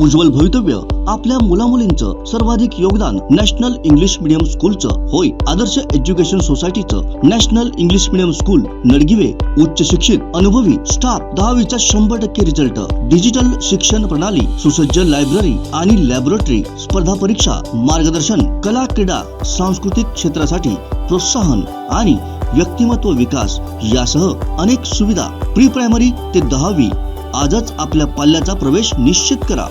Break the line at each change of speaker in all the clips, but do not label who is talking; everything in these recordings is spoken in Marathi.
उज्ज्वल भवितव्य आपल्या मुलामुलींचं सर्वाधिक योगदान नॅशनल इंग्लिश मीडियम स्कूलचं होय। आदर्श एज्युकेशन सोसायटीचं national English medium school Nadgive उच्च शिक्षित अनुभवी स्टाफ 10वीचा 100% रिझल्ट, डिजिटल शिक्षण प्रणाली, सुसज्ज लायब्ररी आणि लॅबोरेटरी, स्पर्धा परीक्षा मार्गदर्शन, कला क्रीडा सांस्कृतिक क्षेत्रासाठी प्रोत्साहन आणि व्यक्तिमत्व विकास यासह अनेक सुविधा। प्री प्रायमरी ते 10वी आजच आपल्या पाल्याचा प्रवेश निश्चित करा।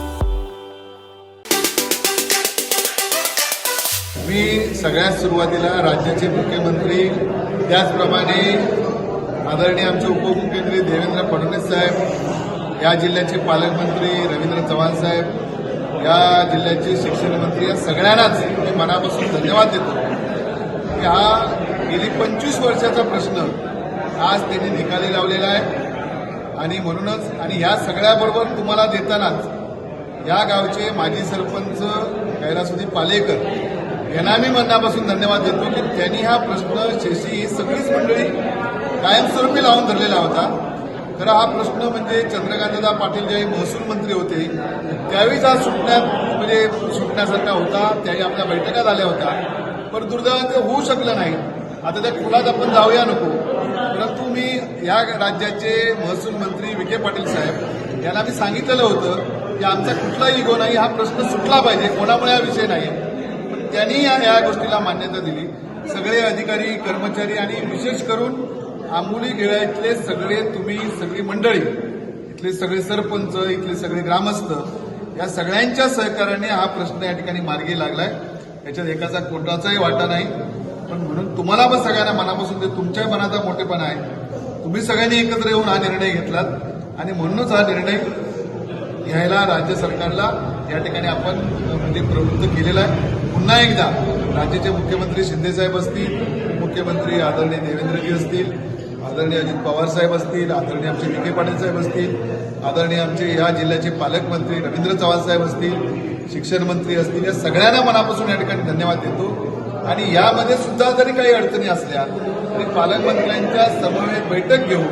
मी सगळ्यात सुरुवातीला राज्याचे मुख्यमंत्री त्याचप्रमाणे आदरणीय आमचे उपमुख्यमंत्री देवेंद्र फडणवीस साहेब, या जिल्ह्याचे पालकमंत्री रवींद्र चव्हाण साहेब, या जिल्ह्याचे शिक्षण मंत्री, या सगळ्यांनाच मी मनापासून धन्यवाद देतो की हा गेली 25 वर्षाचा प्रश्न आज त्यांनी निकाली लावलेला आहे। आणि म्हणूनच आणि या सगळ्याबरोबर तुम्हाला देतानाच या गावचे माजी सरपंच कैलासवासी पालेकर यांना मी मनापासून धन्यवाद देतो की त्यांनी हा प्रश्न शेशी ही सगळीच मंडळी कायमस्वरूपी लावून धरलेला होता। खरं हा प्रश्न म्हणजे चंद्रकांतदा पाटील ज्यावेळी महसूल मंत्री होते त्यावेळीच हा सुटण्यासारखा होता, त्यावेळी आपल्या बैठका झाल्या होत्या, पण दुर्दैवानं होऊ शकलं नाही। आता त्या खुलात आपण जाऊया नको, परंतु मी या राज्याचे महसूल मंत्री विखे पाटील साहेब यांना मी सांगितलेलं होतं की आमचा कुठलाही इगो नाही, हा प्रश्न सुटला पाहिजे, कोणामुळे हा विषय नाही। पण त्यांनी या गोष्टीला मान्यता दिली। सगळे अधिकारी कर्मचारी आणि विशेष करून आंबोली खेळातले सगळे तुम्ही सगळी मंडळी, इथले सगळे सरपंच, इथले सगळे ग्रामस्थ, या सगळ्यांच्या सहकार्याने हा प्रश्न या ठिकाणी मार्गी लागलाय। याच्यात एकाचा कोणाचाही वाटा नाही, पण म्हणून तुम्हाला पण सगळ्यांना मनापासून ते तुमच्या मनाचा मोठेपणा आहे। तुम्ही सगळ्यांनी एकत्र येऊन हा निर्णय घेतलात आणि म्हणूनच हा निर्णय घ्यायला राज्य सरकारला या ठिकाणी आपण म्हणजे प्रवृत्त केलेला आहे। पुन्हा एकदा राज्याचे मुख्यमंत्री शिंदेसाहेब असतील, मुख्यमंत्री आदरणीय देवेंद्रजी असतील, आदरणीय अजित पवार साहेब असतील, आदरणीय आमचे विखे पाटील साहेब असतील, आदरणीय आमचे या जिल्ह्याचे पालकमंत्री रवींद्र चव्हाण साहेब असतील, शिक्षण मंत्री असतील, या सगळ्यांना मनापासून या ठिकाणी धन्यवाद देतो। आणि यामध्ये सुद्धा जरी काही अडचणी असल्या तरी पालकमंत्र्यांच्या समवेत बैठक घेऊन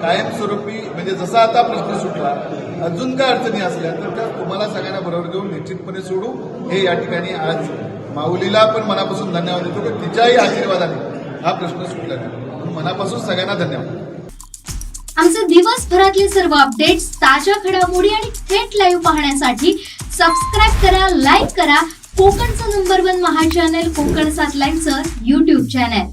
कायमस्वरूपी म्हणजे जसा आता प्रश्न सुटला, अजून काय अडचणी असल्या तर त्या तुम्हाला सगळ्यांना बरोबर घेऊन निश्चितपणे सोडू, हे या ठिकाणी आज माऊलीला पण मनापासून धन्यवाद देतो की तिच्याही आशीर्वादाने हा प्रश्न सुटला नाही। मनापासून सगळ्यांना धन्यवाद।
आमचे दिवसभरातले सर्व अपडेट्स, ताज्या घडामोडी आणि थेट लाईव्ह पाहण्यासाठी सबस्क्राईब करा, लाईक करा कोकणचं नंबर 1 महा चॅनल कोकण 7 लाईव्हचं YouTube चॅनल।